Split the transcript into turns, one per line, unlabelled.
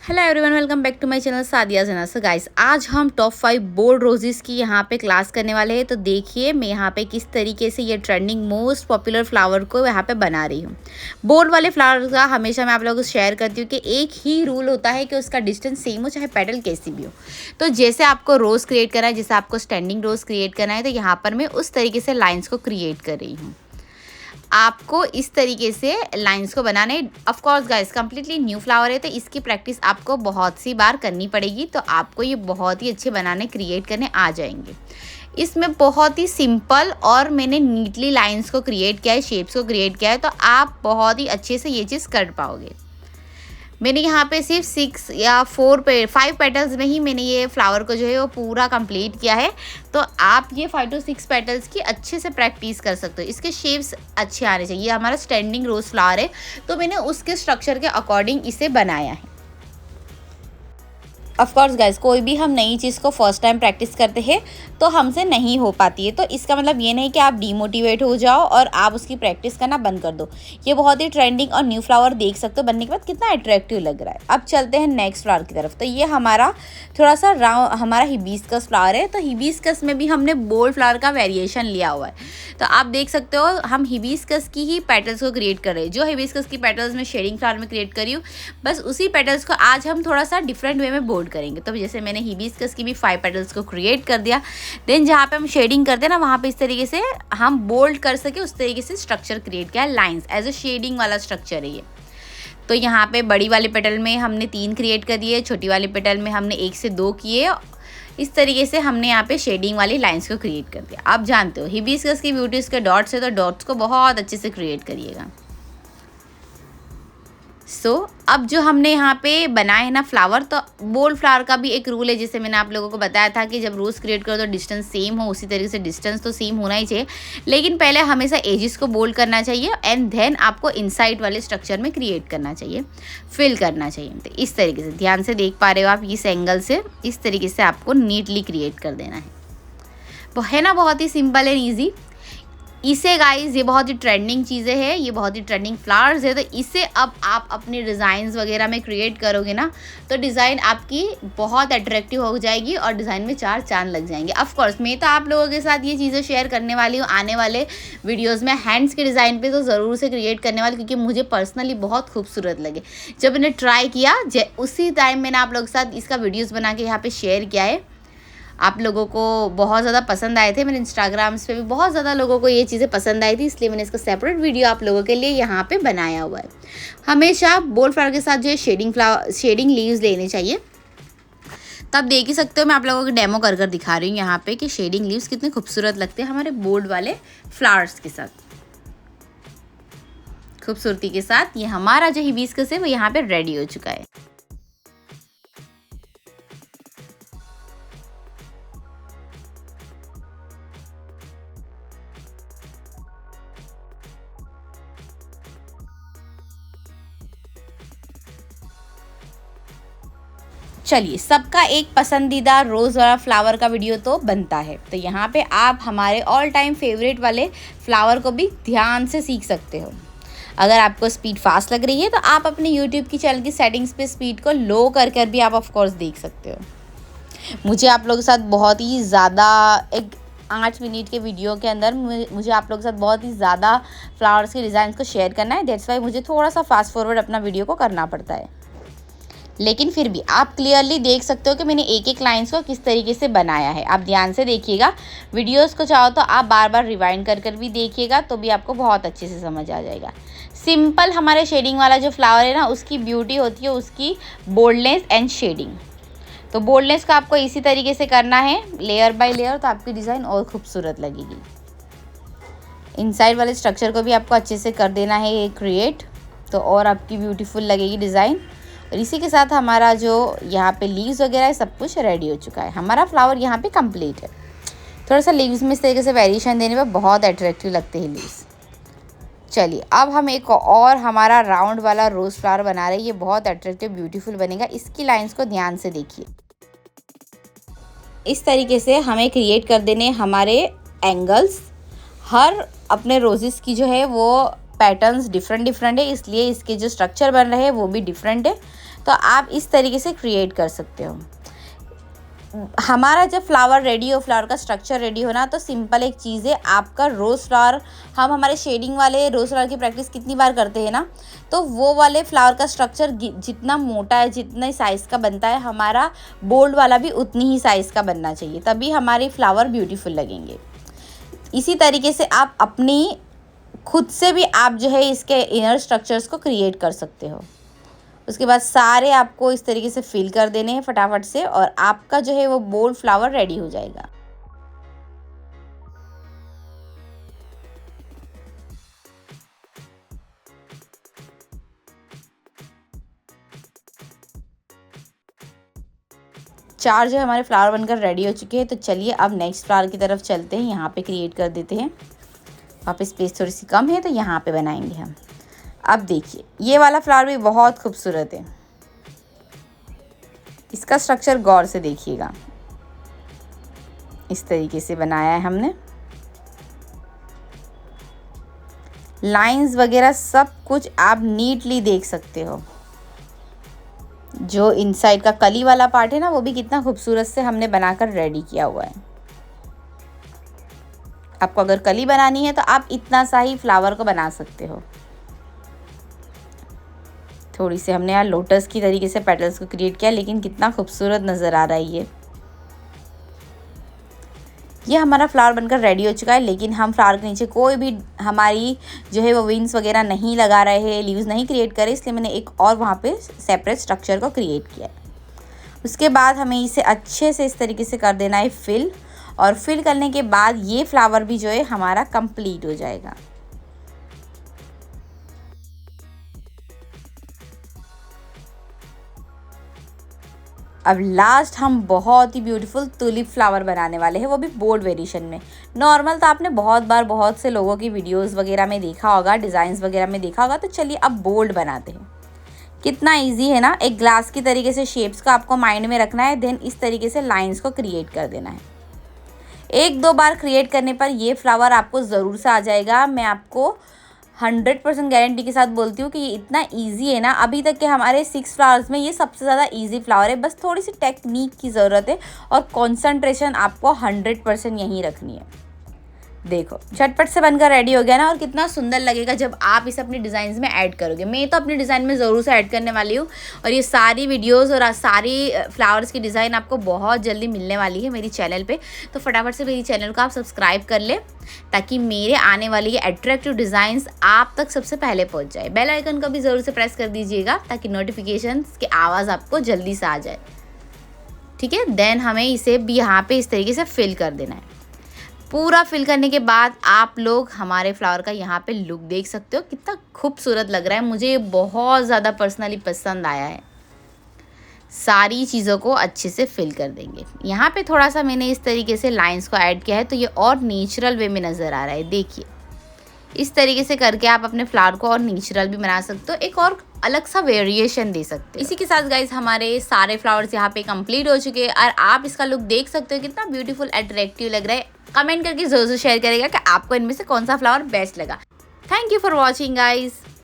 Hello everyone, welcome back to my channel Sadia Jana. So guys, आज हम top 5 bold roses की यहाँ पे क्लास करने वाले हैं। तो देखिए मैं यहाँ पे किस तरीके से ये ट्रेंडिंग मोस्ट पॉपुलर फ्लावर को यहाँ पे बना रही हूँ। बोल्ड वाले फ्लावर का हमेशा मैं आप लोगों को शेयर करती हूँ कि एक ही रूल होता है कि उसका डिस्टेंस सेम हो, चाहे पेटल कैसी भी हो। तो जैसे आपको रोज़ क्रिएट करना है, जैसे आपको स्टैंडिंग रोज़ क्रिएट करना है, तो यहाँ पर मैं उस तरीके से लाइन्स को क्रिएट कर रही हूँ। आपको इस तरीके से लाइंस को बनाने, of course guys completely new flower है तो इसकी प्रैक्टिस आपको बहुत सी बार करनी पड़ेगी, तो आपको ये बहुत ही अच्छे बनाने क्रिएट करने आ जाएंगे। इसमें बहुत ही सिंपल और मैंने नीटली लाइंस को क्रिएट किया है, शेप्स को क्रिएट किया है, तो आप बहुत ही अच्छे से ये चीज़ कर पाओगे। मैंने यहाँ पे सिर्फ 6 या 5 पेटल्स में ही मैंने ये फ्लावर को जो है वो पूरा कंप्लीट किया है। तो आप ये 5 to 6 पेटल्स की अच्छे से प्रैक्टिस कर सकते हो। इसके शेप्स अच्छे आने चाहिए। ये हमारा स्टैंडिंग रोज फ्लावर है, तो मैंने उसके स्ट्रक्चर के अकॉर्डिंग इसे बनाया है। ऑफ कोर्स गाइस, कोई भी हम नई चीज़ को फर्स्ट टाइम प्रैक्टिस करते हैं तो हमसे नहीं हो पाती है, तो इसका मतलब ये नहीं कि आप डीमोटिवेट हो जाओ और आप उसकी प्रैक्टिस करना बंद कर दो। ये बहुत ही ट्रेंडिंग और न्यू फ्लावर देख सकते हो बनने के बाद कितना अट्रैक्टिव लग रहा है। अब चलते हैं नेक्स्ट फ्लावर की तरफ। तो ये हमारा थोड़ा सा हमारा हिबिस्कस फ्लावर है। तो हिबिस्कस में भी हमने बोल्ड फ्लावर का वेरिएशन लिया हुआ है। तो आप देख सकते हो हम हिबिस्कस की ही पेटल्स को क्रिएट कर रहे हैं। जो हिबिस्कस की पेटल्स में शेडिंग फ्लावर में क्रिएट करी हूँ, बस उसी पेटल्स को आज हम थोड़ा सा डिफरेंट वे में बोल्ड करेंगे। तो जैसे मैंने हिबिस्कस की भी 5 पेटल्स को क्रिएट कर दिया, देन जहाँ पे हम शेडिंग करते हैं ना, वहाँ पे इस तरीके से हम बोल्ड कर सके उस तरीके से स्ट्रक्चर क्रिएट किया, लाइंस एज अ शेडिंग वाला स्ट्रक्चर है ये। तो यहाँ पे बड़ी वाले पेटल में हमने 3 क्रिएट कर दिए, छोटी वाली पेटल में हमने 1 से 2 किए। इस तरीके से हमने यहाँ पे शेडिंग वाली लाइंस को क्रिएट कर दिया। आप जानते हो हिबिस्कस की ब्यूटी उसके डॉट्स है, तो डॉट्स को बहुत अच्छे से क्रिएट करिएगा। अब जो हमने यहाँ पे बनाए हैं ना फ्लावर, तो बोल्ड फ्लावर का भी एक रूल है। जैसे मैंने आप लोगों को बताया था कि जब रोज़ क्रिएट करो तो डिस्टेंस सेम हो, उसी तरीके से डिस्टेंस तो सेम होना ही चाहिए, लेकिन पहले हमेशा एजेस को बोल्ड करना चाहिए एंड देन आपको इनसाइड वाले स्ट्रक्चर में क्रिएट करना चाहिए, फिल करना चाहिए। तो इस तरीके से ध्यान से देख पा रहे हो आप, इस एंगल से इस तरीके से आपको नीटली क्रिएट कर देना है। वो है ना बहुत ही सिंपल एंड ईजी। इसे गाइस ये बहुत ही ट्रेंडिंग चीज़ें हैं, ये बहुत ही ट्रेंडिंग फ्लावर्स है। तो इसे अब आप अपने डिज़ाइंस वगैरह में क्रिएट करोगे ना, तो डिज़ाइन आपकी बहुत अट्रैक्टिव हो जाएगी और डिज़ाइन में 4 चांद लग जाएंगे। ऑफ कोर्स मैं तो आप लोगों के साथ ये चीज़ें शेयर करने वाली हूँ आने वाले वीडियोज़ में। हैंड्स के डिज़ाइन पर तो ज़रूर से क्रिएट करने वाली, क्योंकि मुझे पर्सनली बहुत खूबसूरत लगे। जब मैंने ट्राई किया उसी टाइम मैंने आप लोगों के साथ इसका वीडियोज़ बना के यहाँ पर शेयर किया है। आप लोगों को बहुत ज़्यादा पसंद आए थे। मेरे इंस्टाग्राम्स पे भी बहुत ज़्यादा लोगों को ये चीज़ें पसंद आई थी, इसलिए मैंने इसका सेपरेट वीडियो आप लोगों के लिए यहाँ पे बनाया हुआ है। हमेशा बोल्ड फ्लावर के साथ जो है शेडिंग लीव्स लेने चाहिए। तो आप देख ही सकते हो, मैं आप लोगों को डेमो कर कर दिखा रही हूँ यहाँ पे कि शेडिंग लीव्स कितने खूबसूरत लगते हैं हमारे बोल्ड वाले फ्लावर्स के साथ। खूबसूरती के साथ ये हमारा जो हिबिस्कस है वो यहाँ पे रेडी हो चुका है। चलिए, सबका एक पसंदीदा रोज़ वाला फ्लावर का वीडियो तो बनता है, तो यहाँ पे आप हमारे ऑल टाइम फेवरेट वाले फ्लावर को भी ध्यान से सीख सकते हो। अगर आपको स्पीड फास्ट लग रही है तो आप अपने यूट्यूब की चैनल की सेटिंग्स पे स्पीड को लो कर भी आप ऑफ कोर्स देख सकते हो। मुझे आप लोगों के साथ बहुत ही ज़्यादा एक 8 मिनट के वीडियो के अंदर मुझे आप लोगों के साथ बहुत ही ज़्यादा फ्लावर्स के डिज़ाइन को शेयर करना है। दैट्स वाई मुझे थोड़ा सा फास्ट फॉरवर्ड अपना वीडियो को करना पड़ता है, लेकिन फिर भी आप क्लियरली देख सकते हो कि मैंने एक एक लाइन्स को किस तरीके से बनाया है। आप ध्यान से देखिएगा, वीडियोस को चाहो तो आप बार बार रिवाइंड कर भी देखिएगा, तो भी आपको बहुत अच्छे से समझ आ जाएगा। सिंपल हमारे शेडिंग वाला जो फ्लावर है ना, उसकी ब्यूटी होती है उसकी बोल्डनेस एंड शेडिंग। तो बोल्डनेस का आपको इसी तरीके से करना है, लेयर बाय लेयर, तो आपकी डिज़ाइन और खूबसूरत लगेगी। इनसाइड वाले स्ट्रक्चर को भी आपको अच्छे से कर देना है ये क्रिएट, तो और आपकी ब्यूटीफुल लगेगी डिज़ाइन। और इसी के साथ हमारा जो यहाँ पे लीव्स वगैरह है सब कुछ रेडी हो चुका है। हमारा फ्लावर यहाँ पे कंप्लीट है। थोड़ा सा लीव्स में इस तरीके से वेरिएशन देने पर बहुत अट्रैक्टिव लगते हैं लीव्स। चलिए, अब हम एक और हमारा राउंड वाला रोज़ फ्लावर बना रहे हैं। ये बहुत अट्रैक्टिव ब्यूटीफुल बनेगा। इसकी लाइन्स को ध्यान से देखिए। इस तरीके से हमें क्रिएट कर देने हमारे एंगल्स। हर अपने रोजेस की जो है वो पैटर्न्स डिफरेंट है, इसलिए इसके जो स्ट्रक्चर बन रहे हैं वो भी डिफरेंट है। तो आप इस तरीके से क्रिएट कर सकते हो। हमारा जब फ्लावर रेडी हो, फ्लावर का स्ट्रक्चर रेडी हो ना, तो सिंपल एक चीज़ है, आपका रोज़ फ्लावर, हम हमारे शेडिंग वाले रोज़ फ्लावर की प्रैक्टिस कितनी बार करते हैं ना, तो वो वाले फ्लावर का स्ट्रक्चर जितना मोटा है, जितने साइज़ का बनता है, हमारा बोल्ड वाला भी उतनी ही साइज़ का बनना चाहिए, तभी हमारे फ्लावर ब्यूटीफुल लगेंगे। इसी तरीके से आप अपनी खुद से भी आप जो है इसके इनर स्ट्रक्चर्स को क्रिएट कर सकते हो। उसके बाद सारे आपको इस तरीके से फिल कर देने हैं फटाफट से, और आपका जो है वो बोल्ड फ्लावर रेडी हो जाएगा। चार जो हमारे फ्लावर बनकर रेडी हो चुके हैं, तो चलिए अब नेक्स्ट फ्लावर की तरफ चलते हैं। यहाँ पे क्रिएट कर देते हैं, वहाँ पे स्पेस थोड़ी सी कम है तो यहाँ पे बनाएंगे हम। अब देखिए ये वाला फ्लावर भी बहुत खूबसूरत है, इसका स्ट्रक्चर गौर से देखिएगा, इस तरीके से बनाया है हमने। लाइंस वगैरह सब कुछ आप नीटली देख सकते हो। जो इनसाइड का कली वाला पार्ट है ना, वो भी कितना खूबसूरत से हमने बनाकर रेडी किया हुआ है। आपको अगर कली बनानी है तो आप इतना सा ही फ्लावर को बना सकते हो। थोड़ी सी हमने यहाँ लोटस की तरीके से पेटल्स को क्रिएट किया, लेकिन कितना खूबसूरत नज़र आ रहा है ये हमारा फ्लावर बनकर रेडी हो चुका है। लेकिन हम फ्लावर के नीचे कोई भी हमारी जो है वो विंग्स वगैरह नहीं लगा रहे हैं, लीव्स नहीं क्रिएट करे, इसलिए मैंने एक और वहाँ पे सेपरेट स्ट्रक्चर को क्रिएट किया है। उसके बाद हमें इसे अच्छे से इस तरीके से कर देना है फिल, और फिल करने के बाद ये फ्लावर भी जो है हमारा कंप्लीट हो जाएगा। अब लास्ट हम बहुत ही ब्यूटीफुल टुलिप फ्लावर बनाने वाले हैं, वो भी बोल्ड वेरिएशन में। नॉर्मल तो आपने बहुत बार बहुत से लोगों की वीडियोस वगैरह में देखा होगा, डिज़ाइंस वगैरह में देखा होगा, तो चलिए अब बोल्ड बनाते हैं। कितना इजी है ना, एक ग्लास की तरीके से शेप्स को आपको माइंड में रखना है, देन इस तरीके से लाइंस को क्रिएट कर देना है। एक दो बार क्रिएट करने पर ये फ्लावर आपको ज़रूर से आ जाएगा। मैं आपको 100% गारंटी के साथ बोलती हूँ कि ये इतना इजी है ना, अभी तक के हमारे 6 फ्लावर्स में ये सबसे ज़्यादा इजी फ्लावर है। बस थोड़ी सी टेक्निक की ज़रूरत है, और कंसंट्रेशन आपको 100% यहीं रखनी है। देखो झटपट से बनकर रेडी हो गया ना, और कितना सुंदर लगेगा जब आप इसे अपनी डिज़ाइंस में ऐड करोगे। मैं तो अपनी डिज़ाइन में ज़रूर से ऐड करने वाली हूँ, और ये सारी वीडियोस और सारी फ्लावर्स की डिज़ाइन आपको बहुत जल्दी मिलने वाली है मेरी चैनल पे। तो फटाफट से मेरी चैनल को आप सब्सक्राइब कर ले, ताकि मेरे आने वाली ये अट्रैक्टिव डिज़ाइंस आप तक सबसे पहले पहुँच जाए। बेल आइकन को भी ज़रूर से प्रेस कर दीजिएगा, ताकि नोटिफिकेशंस की आवाज़ आपको जल्दी से आ जाए। ठीक है, देन हमें इसे भी यहाँ पर इस तरीके से फिल कर देना है। पूरा फिल करने के बाद आप लोग हमारे फ्लावर का यहाँ पे लुक देख सकते हो, कितना खूबसूरत लग रहा है। मुझे ये बहुत ज़्यादा पर्सनली पसंद आया है। सारी चीज़ों को अच्छे से फिल कर देंगे। यहाँ पे थोड़ा सा मैंने इस तरीके से लाइंस को ऐड किया है, तो ये और नेचुरल वे में नज़र आ रहा है। देखिए इस तरीके से करके आप अपने फ्लावर को और नेचुरल भी बना सकते हो, एक और अलग सा वेरिएशन दे सकते हो। इसी के साथ गाइज हमारे सारे फ्लावर्स यहाँ पे कंप्लीट हो चुके हैं, और आप इसका लुक देख सकते हो कितना ब्यूटीफुल अट्रैक्टिव लग रहा है। कमेंट करके ज़रूर से शेयर करेगा कि आपको इनमें से कौन सा फ्लावर बेस्ट लगा। Thank you for watching guys.